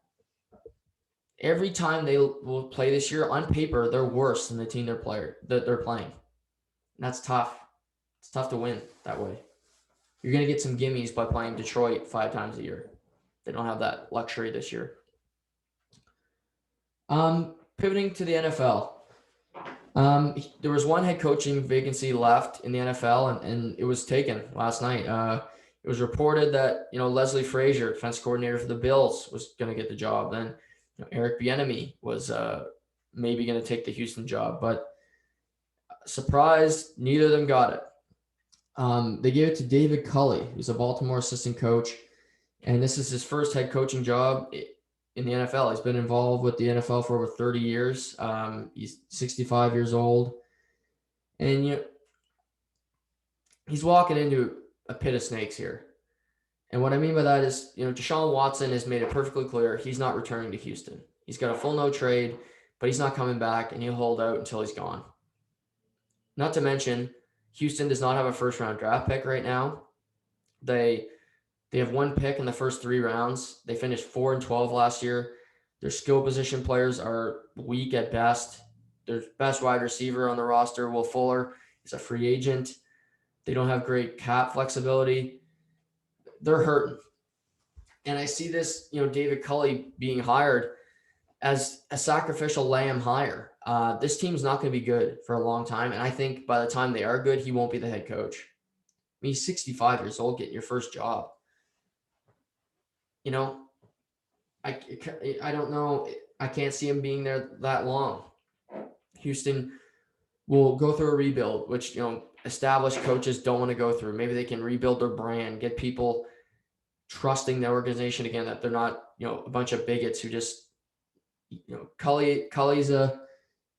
Every time they will play this year, on paper, they're worse than the team they're playing. And that's tough. It's tough to win that way. You're going to get some gimmies by playing Detroit 5 times a year. They don't have that luxury this year. Pivoting to the NFL. There was one head coaching vacancy left in the NFL, and it was taken last night. It was reported that, Leslie Frazier, defense coordinator for the Bills, was going to get the job. Then Eric Bieniemy was maybe going to take the Houston job, but surprised, neither of them got it. They gave it to David Culley, who's a Baltimore assistant coach, and this is his first head coaching job in the NFL. He's been involved with the NFL for over 30 years. He's 65 years old, and he's walking into a pit of snakes here. And what I mean by that is, Deshaun Watson has made it perfectly clear he's not returning to Houston. He's got a full no trade, but he's not coming back, and he'll hold out until he's gone. Not to mention, Houston does not have a first-round draft pick right now. They have 1 pick in the first 3 rounds. They finished 4-12 last year. Their skill position players are weak at best. Their best wide receiver on the roster, Will Fuller, is a free agent. They don't have great cap flexibility. They're hurting. And I see this, David Culley being hired as a sacrificial lamb hire. This team's not going to be good for a long time. And I think by the time they are good, he won't be the head coach. I mean, he's 65 years old, getting your first job. I don't know. I can't see him being there that long. Houston will go through a rebuild, which, established coaches don't want to go through. Maybe they can rebuild their brand, get people trusting the organization again, that they're not, a bunch of bigots who just, Culley's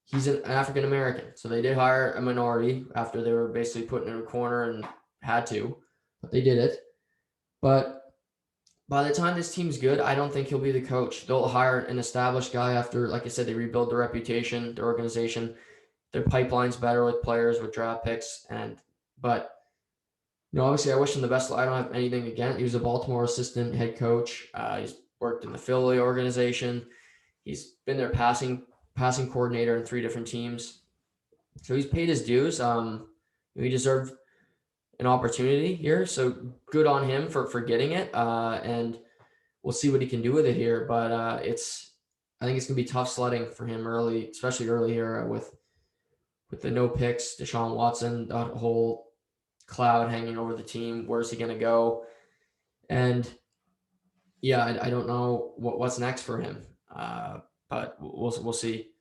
he's an African-American. So they did hire a minority after they were basically put in a corner and had to, but they did it. But by the time this team's good, I don't think he'll be the coach. They'll hire an established guy after, like I said, they rebuild their reputation, their organization. Their pipeline's better with players, with draft picks. But obviously I wish him the best. I don't have anything against. He was a Baltimore assistant head coach. He's worked in the Philly organization. He's been their passing coordinator in 3 different teams. So he's paid his dues. He deserved an opportunity here. So good on him for getting it. And we'll see what he can do with it here. But I think it's going to be tough sledding for him early, especially early here with the no picks, Deshaun Watson, that whole cloud hanging over the team. Where's he going to go? And yeah, I don't know what's next for him. But we'll see.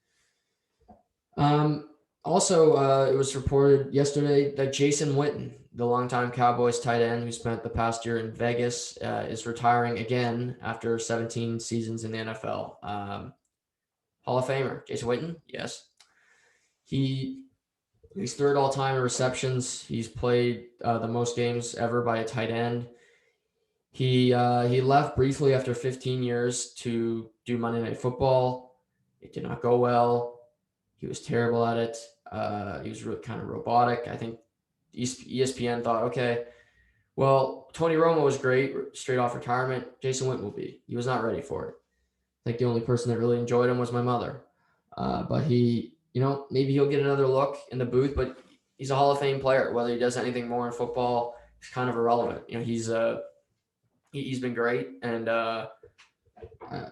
Also, it was reported yesterday that Jason Witten, the longtime Cowboys tight end who spent the past year in Vegas, is retiring again after 17 seasons in the NFL. Hall of Famer, Jason Witten, yes. He's 3rd all-time in receptions. He's played the most games ever by a tight end. He left briefly after 15 years to do Monday Night Football. It did not go well. He was terrible at it. He was really kind of robotic. I think ESPN thought, okay, Well, Tony Romo was great, straight off retirement. Jason Witten will be. He was not ready for it. I think the only person that really enjoyed him was my mother. But he, maybe he'll get another look in the booth, but he's a Hall of Fame player. Whether he does anything more in football is kind of irrelevant. He's been great, and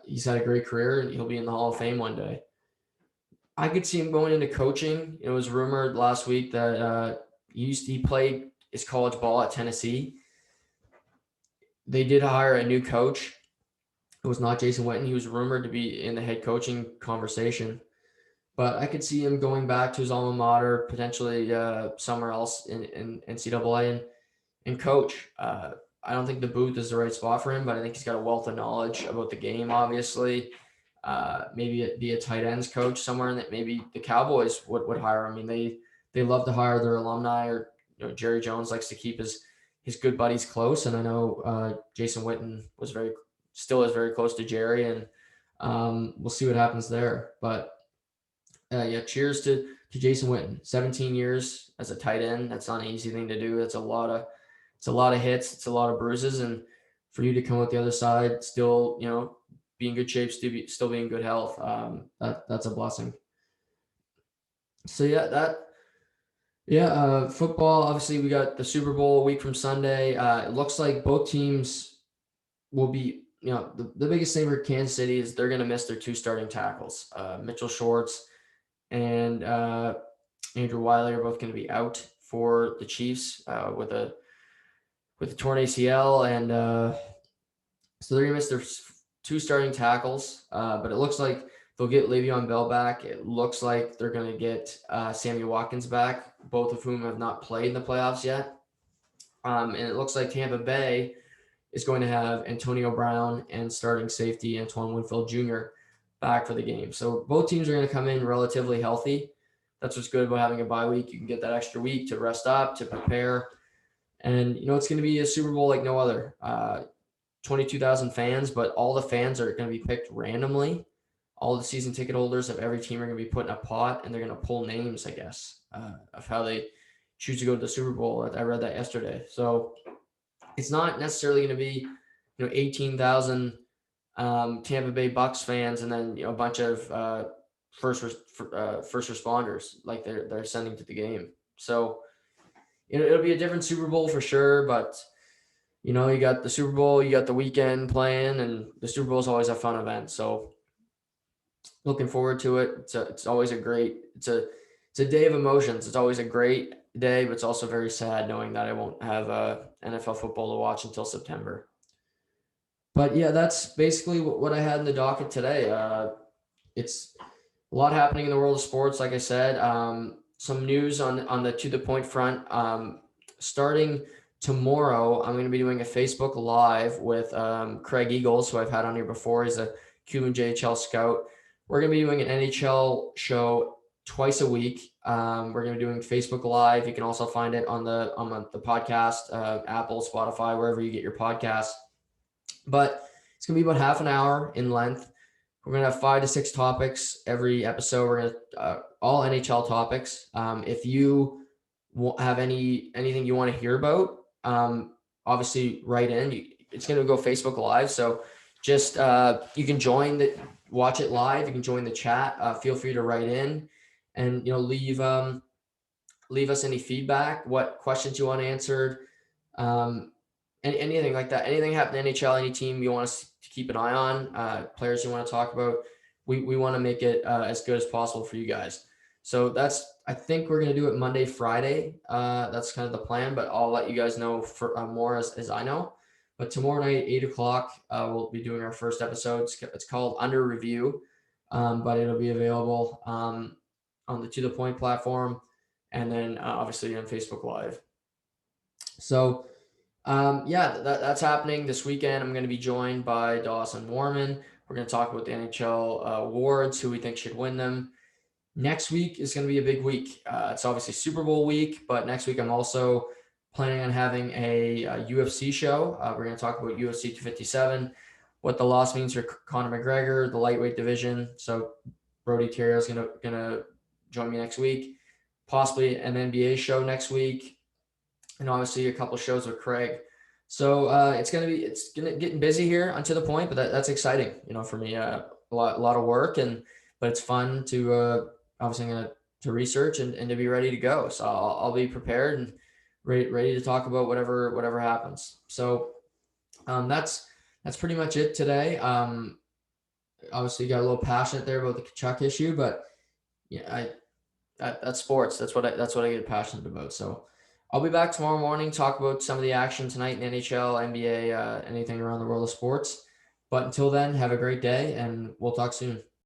he's had a great career, and he'll be in the Hall of Fame one day. I could see him going into coaching. It was rumored last week that he played his college ball at Tennessee. They did hire a new coach. It was not Jason Witten. He was rumored to be in the head coaching conversation. But I could see him going back to his alma mater, potentially somewhere else in NCAA and coach. I don't think the booth is the right spot for him, but I think he's got a wealth of knowledge about the game, obviously. Maybe be a tight ends coach somewhere, and that maybe the Cowboys would hire him. I mean, they love to hire their alumni, or Jerry Jones likes to keep his good buddies close. And I know Jason Witten still is very close to Jerry, and we'll see what happens there. But cheers to Jason Witten. 17 years as a tight end. That's not an easy thing to do. It's a lot of hits. It's a lot of bruises. And for you to come out the other side, still, be in good shape, still be in good health. That's a blessing. So football, obviously we got the Super Bowl a week from Sunday. It looks like both teams will be, the biggest thing for Kansas City is they're going to miss their two starting tackles. Mitchell Schwartz and Andrew Wiley are both going to be out for the Chiefs with a torn ACL, and so they're going to miss their two starting tackles. But it looks like they'll get Le'Veon Bell back. It looks like they're going to get Sammy Watkins back, both of whom have not played in the playoffs yet. And it looks like Tampa Bay is going to have Antonio Brown and starting safety Antoine Winfield Jr. back for the game. So both teams are going to come in relatively healthy. That's what's good about having a bye week. You can get that extra week to rest up, to prepare. And, it's going to be a Super Bowl like no other. 22,000 fans, but all the fans are going to be picked randomly. All the season ticket holders of every team are going to be put in a pot, and they're going to pull names, I guess, of how they choose to go to the Super Bowl. I read that yesterday. So it's not necessarily going to be, 18,000 Tampa Bay Bucks fans and then a bunch of first responders like they're sending to the game. So it'll be a different Super Bowl for sure, but you got the Super Bowl, you got the weekend playing, and the Super Bowl is always a fun event. So looking forward to it. It's always it's a day of emotions. It's always a great day, but it's also very sad knowing that I won't have NFL football to watch until September. But yeah, that's basically what I had in the docket today. It's a lot happening in the world of sports. Like I said, some news on the To The Point front. Starting tomorrow, I'm going to be doing a Facebook Live with Craig Eagles, who I've had on here before. He's a Cuban JHL scout. We're going to be doing an NHL show twice a week. We're going to be doing Facebook Live. You can also find it on the podcast, Apple, Spotify, wherever you get your podcasts. But it's going to be about half an hour in length. We're going to have 5 to 6 topics every episode. We're going to all NHL topics. If you have anything you want to hear about, obviously write in. It's going to go Facebook Live. So just you can watch it live. You can join the chat. Feel free to write in and leave us any feedback, what questions you want answered, anything like that. Anything happen in NHL, any team you want us to keep an eye on, players you want to talk about. We want to make it as good as possible for you guys. So I think we're going to do it Monday, Friday. That's kind of the plan, but I'll let you guys know for more as I know. But tomorrow night, 8:00, we'll be doing our first episode. It's called Under Review, but it'll be available on the To The Point platform, and then obviously on Facebook Live. So that's happening this weekend. I'm going to be joined by Dawson Warman. We're going to talk about the NHL awards, who we think should win them. Next week is going to be a big week. It's obviously Super Bowl week, but next week I'm also planning on having a UFC show. We're going to talk about UFC 257, what the loss means for Conor McGregor, the lightweight division. So Brody Terrio is going to join me next week, possibly an NBA show next week, and obviously a couple shows with Craig. So it's gonna getting busy here unto the point, but that's exciting, for me. A lot of work, but it's fun to obviously to research and to be ready to go. So I'll be prepared and ready to talk about whatever happens. So that's pretty much it today. Obviously got a little passionate there about the Kachuk issue, but yeah, that's sports. That's what I get passionate about. So I'll be back tomorrow morning, talk about some of the action tonight in NHL, NBA, anything around the world of sports. But until then, have a great day, and we'll talk soon.